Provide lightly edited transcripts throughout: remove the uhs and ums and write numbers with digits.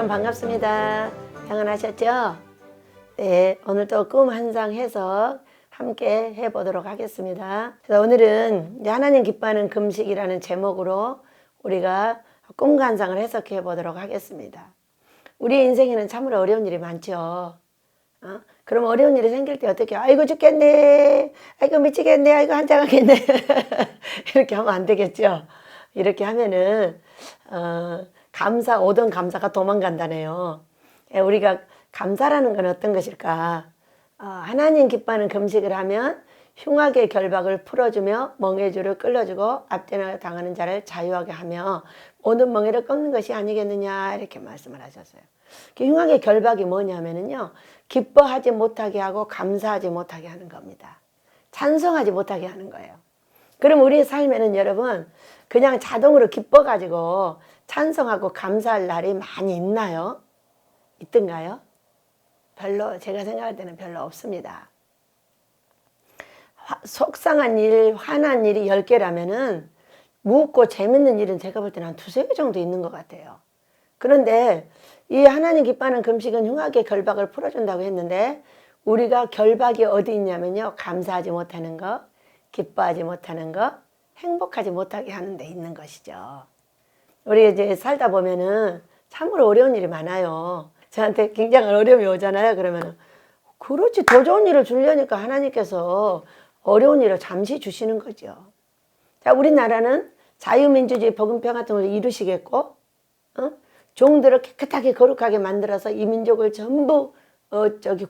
여러분 반갑습니다. 평안하셨죠? 네, 오늘도 꿈 한상 해석 함께 해보도록 하겠습니다. 그래서 오늘은 이제 하나님 기뻐하는 금식이라는 제목으로 우리가 꿈과 한상을 해석해 보도록 하겠습니다. 우리 인생에는 참으로 어려운 일이 많죠. 그럼 어려운 일이 생길 때 어떻게, 아이고 죽겠네, 아이고 미치겠네, 아이고 한장하겠네 이렇게 하면 안 되겠죠. 이렇게 하면은 오던 감사가 도망간다네요. 우리가 감사라는 건 어떤 것일까? 하나님 기뻐하는 금식을 하면 흉악의 결박을 풀어주며 멍해주를 끌어주고 앞전에 당하는 자를 자유하게 하며 모든 멍해를 꺾는 것이 아니겠느냐, 이렇게 말씀을 하셨어요. 흉악의 결박이 뭐냐면요, 기뻐하지 못하게 하고 감사하지 못하게 하는 겁니다. 찬송하지 못하게 하는 거예요. 그럼 우리의 삶에는 여러분 그냥 자동으로 기뻐가지고 찬송하고 감사할 날이 많이 있나요? 있던가요? 별로, 제가 생각할 때는 별로 없습니다. 속상한 일, 화난 일이 10개라면은 무겁고 재밌는 일은 제가 볼 때는 한 2-3개 정도 있는 것 같아요. 그런데 이 하나님 기뻐하는 금식은 흉악의 결박을 풀어준다고 했는데, 우리가 결박이 어디 있냐면요, 감사하지 못하는 것, 기뻐하지 못하는 것, 행복하지 못하게 하는 데 있는 것이죠. 우리 이제 살다 보면은 참으로 어려운 일이 많아요. 저한테 굉장히 어려움이 오잖아요. 그러면은 그렇지, 더 좋은 일을 주려니까 하나님께서 어려운 일을 잠시 주시는 거죠. 자, 우리나라는 자유민주주의 복음평화통을 이루시겠고, 종들을 깨끗하게 거룩하게 만들어서 이 민족을 전부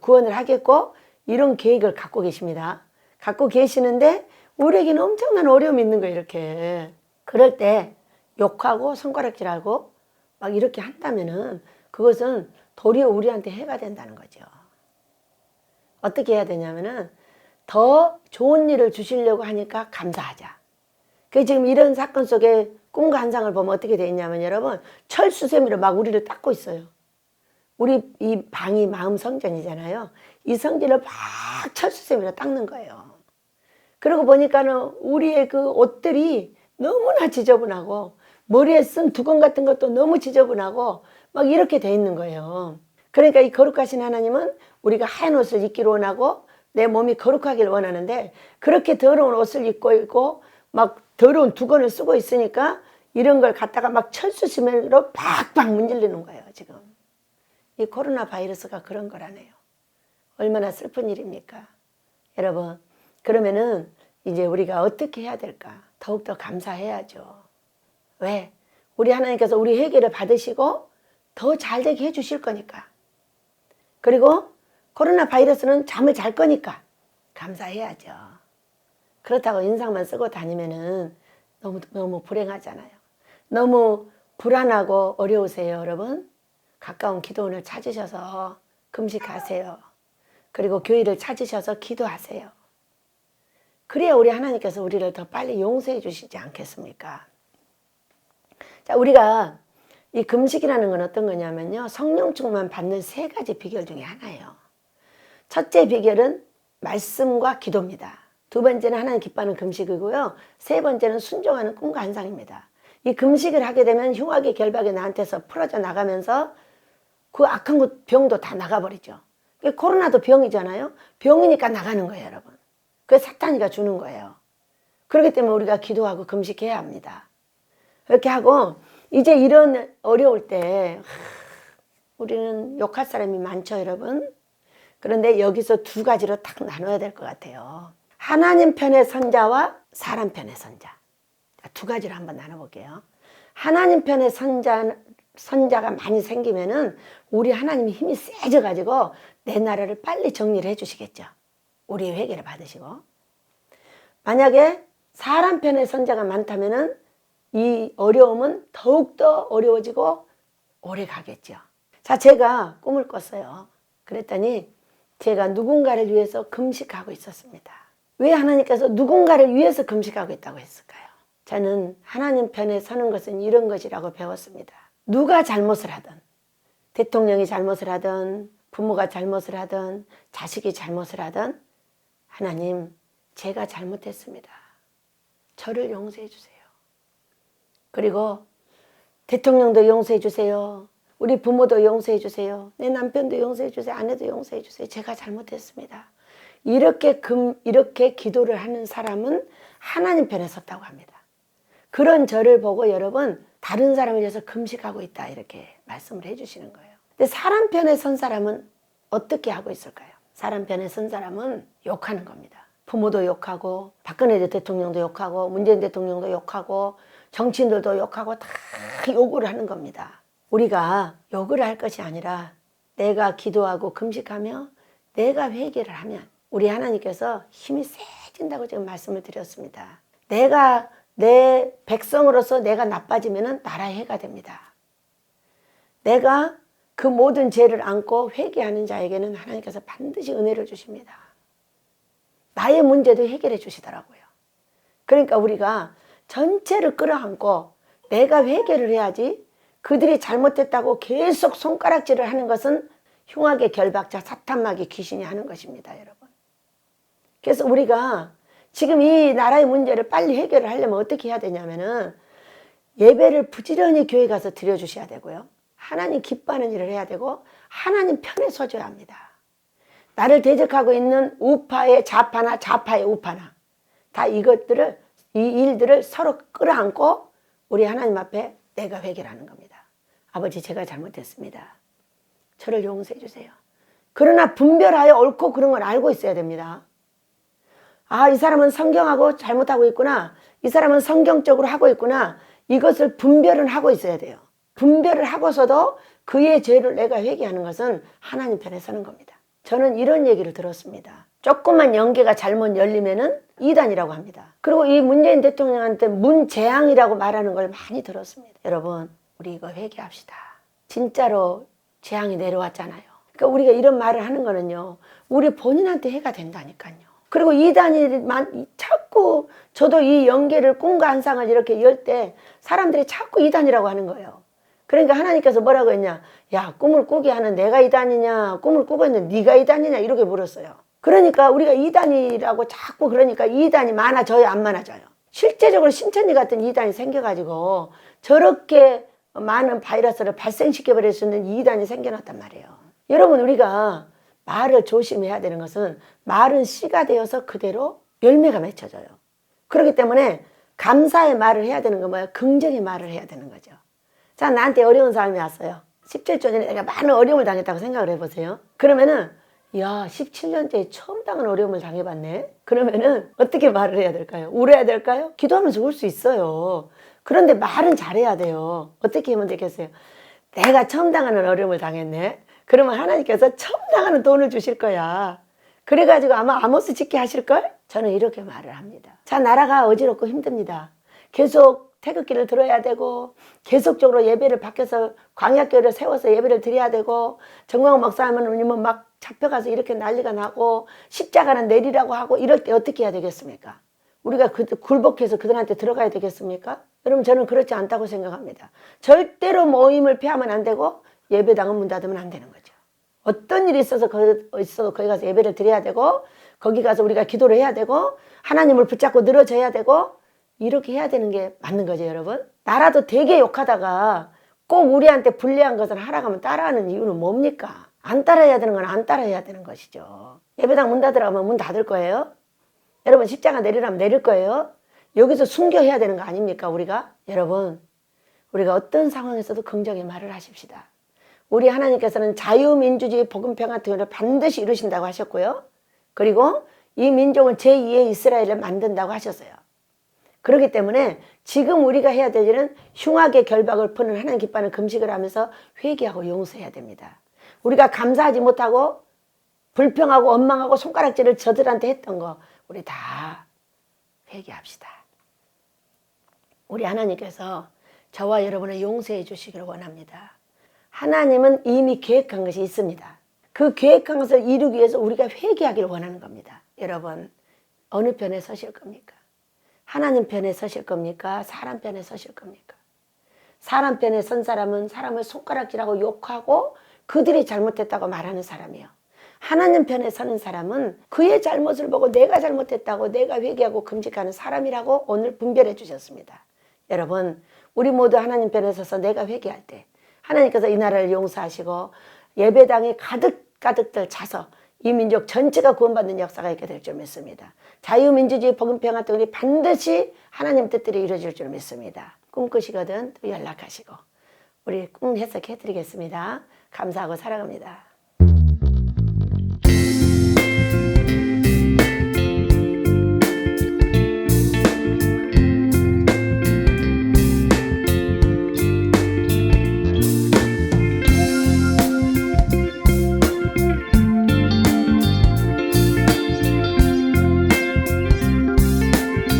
구원을 하겠고, 이런 계획을 갖고 계십니다. 갖고 계시는데 우리에게는 엄청난 어려움이 있는 거예요. 이렇게 그럴 때 욕하고 손가락질하고 막 이렇게 한다면은 그것은 도리어 우리한테 해가 된다는 거죠. 어떻게 해야 되냐면은 더 좋은 일을 주시려고 하니까 감사하자. 그 지금 이런 사건 속에 꿈과 한상을 보면 어떻게 돼 있냐면, 여러분, 철수세미로 막 우리를 닦고 있어요. 우리 이 방이 마음 성전이잖아요. 이 성전을 막 철수세미로 닦는 거예요. 그러고 보니까는 우리의 그 옷들이 너무나 지저분하고 머리에 쓴 두건 같은 것도 너무 지저분하고 막 이렇게 돼 있는 거예요. 그러니까 이 거룩하신 하나님은 우리가 하얀 옷을 입기를 원하고 내 몸이 거룩하기를 원하는데, 그렇게 더러운 옷을 입고 있고 막 더러운 두건을 쓰고 있으니까 이런 걸 갖다가 막 철수시면으로 팍팍 문지르는 거예요. 지금 이 코로나 바이러스가 그런 거라네요. 얼마나 슬픈 일입니까, 여러분. 그러면은 이제 우리가 어떻게 해야 될까? 더욱더 감사해야죠. 왜? 우리 하나님께서 우리 회개를 받으시고 더 잘되게 해주실 거니까. 그리고 코로나 바이러스는 잠을 잘 거니까 감사해야죠. 그렇다고 인상만 쓰고 다니면은 너무 불행하잖아요. 너무 불안하고 어려우세요, 여러분? 가까운 기도원을 찾으셔서 금식하세요. 그리고 교회를 찾으셔서 기도하세요. 그래야 우리 하나님께서 우리를 더 빨리 용서해 주시지 않겠습니까? 자, 우리가 이 금식이라는 건 어떤 거냐면요, 성령 충만 받는 3가지 비결 중에 하나예요. 첫째 비결은 말씀과 기도입니다. 2번째는 하나님 기뻐하는 금식이고요. 3번째는 순종하는 꿈과 한상입니다. 이 금식을 하게 되면 흉악의 결박이 나한테서 풀어져 나가면서 그 악한 병도 다 나가버리죠. 코로나도 병이잖아요. 병이니까 나가는 거예요, 여러분. 그게 사탄이가 주는 거예요. 그렇기 때문에 우리가 기도하고 금식해야 합니다. 이렇게 하고 이제 이런 어려울 때 우리는 욕할 사람이 많죠, 여러분. 그런데 여기서 2가지로 딱 나눠야 될 것 같아요. 하나님 편의 선자와 사람 편의 선자. 2가지로 한번 나눠볼게요. 하나님 편의 선자가 많이 생기면은 우리 하나님이 힘이 세져가지고 내 나라를 빨리 정리를 해주시겠죠. 우리의 회개를 받으시고. 만약에 사람 편의 선자가 많다면은 이 어려움은 더욱더 어려워지고 오래 가겠죠. 자, 제가 꿈을 꿨어요. 그랬더니 제가 누군가를 위해서 금식하고 있었습니다. 왜 하나님께서 누군가를 위해서 금식하고 있다고 했을까요? 저는 하나님 편에 서는 것은 이런 것이라고 배웠습니다. 누가 잘못을 하든, 대통령이 잘못을 하든, 부모가 잘못을 하든, 자식이 잘못을 하든, 하나님, 제가 잘못했습니다. 저를 용서해 주세요. 그리고 대통령도 용서해 주세요. 우리 부모도 용서해 주세요. 내 남편도 용서해 주세요. 아내도 용서해 주세요. 제가 잘못했습니다. 이렇게 기도를 하는 사람은 하나님 편에 섰다고 합니다. 그런 저를 보고 여러분 다른 사람에 대해서 금식하고 있다 이렇게 말씀을 해주시는 거예요. 근데 사람 편에 선 사람은 어떻게 하고 있을까요? 사람 편에 선 사람은 욕하는 겁니다. 부모도 욕하고 박근혜 대통령도 욕하고 문재인 대통령도 욕하고 정치인들도 욕하고 다 욕을 하는 겁니다. 우리가 욕을 할 것이 아니라 내가 기도하고 금식하며 내가 회개를 하면 우리 하나님께서 힘이 세진다고 지금 말씀을 드렸습니다. 내가 내 백성으로서 내가 나빠지면 나라의 해가 됩니다. 내가 그 모든 죄를 안고 회개하는 자에게는 하나님께서 반드시 은혜를 주십니다. 나의 문제도 해결해 주시더라고요. 그러니까 우리가 전체를 끌어안고 내가 회개를 해야지 그들이 잘못했다고 계속 손가락질을 하는 것은 흉악의 결박자 사탄마귀 귀신이 하는 것입니다, 여러분. 그래서 우리가 지금 이 나라의 문제를 빨리 해결을 하려면 어떻게 해야 되냐면은 예배를 부지런히 교회 가서 드려주셔야 되고요. 하나님 기뻐하는 일을 해야 되고 하나님 편에 서줘야 합니다. 나를 대적하고 있는 우파의 좌파나 좌파의 우파나 다 이 일들을 서로 끌어안고 우리 하나님 앞에 내가 회개하는 겁니다. 아버지 제가 잘못했습니다. 저를 용서해 주세요. 그러나 분별하여 옳고 그런 걸 알고 있어야 됩니다. 아, 이 사람은 성경하고 잘못하고 있구나. 이 사람은 성경적으로 하고 있구나. 이것을 분별은 하고 있어야 돼요. 분별을 하고서도 그의 죄를 내가 회개하는 것은 하나님 편에 서는 겁니다. 저는 이런 얘기를 들었습니다. 조금만 연계가 잘못 열리면은 이단이라고 합니다. 그리고 이 문재인 대통령한테 문재앙이라고 말하는 걸 많이 들었습니다. 여러분, 우리 이거 회개합시다. 진짜로 재앙이 내려왔잖아요. 그러니까 우리가 이런 말을 하는 거는요, 우리 본인한테 해가 된다니까요. 그리고 이단이 자꾸 저도 이 연계를 꿈과 환상을 이렇게 열 때 사람들이 자꾸 이단이라고 하는 거예요. 그러니까 하나님께서 뭐라고 했냐? 야, 꿈을 꾸게 하는 내가 이단이냐? 꿈을 꾸고 있는 네가 이단이냐? 이렇게 물었어요. 그러니까 우리가 이단이라고 자꾸 그러니까 이단이 많아져요? 안 많아져요? 실제적으로 신천지 같은 이단이 생겨가지고 저렇게 많은 바이러스를 발생시켜버릴 수 있는 이단이 생겨났단 말이에요. 여러분, 우리가 말을 조심해야 되는 것은 말은 씨가 되어서 그대로 열매가 맺혀져요. 그렇기 때문에 감사의 말을 해야 되는 건 뭐예요? 긍정의 말을 해야 되는 거죠. 자, 나한테 어려운 사람이 왔어요. 17조 전에 내가 많은 어려움을 당했다고 생각을 해보세요. 그러면은 야, 17년째 처음 당한 어려움을 당해봤네. 그러면은 어떻게 말을 해야 될까요? 울어야 될까요? 기도하면서 울 수 있어요. 그런데 말은 잘해야 돼요. 어떻게 하면 되겠어요? 내가 처음 당하는 어려움을 당했네. 그러면 하나님께서 처음 당하는 돈을 주실 거야. 그래가지고 아마 아모스 짓게 하실걸? 저는 이렇게 말을 합니다. 자, 나라가 어지럽고 힘듭니다. 계속 태극기를 들어야 되고 계속적으로 예배를 밖에서 광야교회를 세워서 예배를 드려야 되고 정광훈 목사님은 막 잡혀가서 이렇게 난리가 나고 십자가는 내리라고 하고 이럴 때 어떻게 해야 되겠습니까? 우리가 굴복해서 그들한테 들어가야 되겠습니까? 여러분, 저는 그렇지 않다고 생각합니다. 절대로 모임을 폐하면 안 되고 예배당은 문 닫으면 안 되는 거죠. 어떤 일이 있어도 거기 가서 예배를 드려야 되고 거기 가서 우리가 기도를 해야 되고 하나님을 붙잡고 늘어져야 되고 이렇게 해야 되는 게 맞는 거죠, 여러분. 나라도 되게 욕하다가 꼭 우리한테 불리한 것을 하라고 하면 따라하는 이유는 뭡니까? 안 따라해야 되는 건 안 따라해야 되는 것이죠. 예배당 문 닫으라고 문 닫을 거예요? 여러분, 십자가 내리라면 내릴 거예요? 여기서 순교해야 되는 거 아닙니까, 우리가? 여러분, 우리가 어떤 상황에서도 긍정의 말을 하십시다. 우리 하나님께서는 자유민주주의 복음평화통일을 반드시 이루신다고 하셨고요. 그리고 이 민족은 제2의 이스라엘을 만든다고 하셨어요. 그렇기 때문에 지금 우리가 해야 될 일은 흉악의 결박을 푸는 하나님 기뻐하는 금식을 하면서 회개하고 용서해야 됩니다. 우리가 감사하지 못하고 불평하고 원망하고 손가락질을 저들한테 했던 거 우리 다 회개합시다. 우리 하나님께서 저와 여러분을 용서해 주시기를 원합니다. 하나님은 이미 계획한 것이 있습니다. 그 계획한 것을 이루기 위해서 우리가 회개하기를 원하는 겁니다. 여러분, 어느 편에 서실 겁니까? 하나님 편에 서실 겁니까? 사람 편에 서실 겁니까? 사람 편에 선 사람은 사람을 손가락질하고 욕하고 그들이 잘못했다고 말하는 사람이요. 하나님 편에 서는 사람은 그의 잘못을 보고 내가 잘못했다고 내가 회개하고 금식하는 사람이라고 오늘 분별해 주셨습니다. 여러분, 우리 모두 하나님 편에 서서 내가 회개할 때 하나님께서 이 나라를 용서하시고 예배당이 가득가득들 차서 이 민족 전체가 구원받는 역사가 있게 될 줄 믿습니다. 자유민주주의 복음평화 통일이 반드시 하나님 뜻대로 이루어질 줄 믿습니다. 꿈꾸시거든 또 연락하시고 우리 꿈 해석해 드리겠습니다. 감사하고 사랑합니다.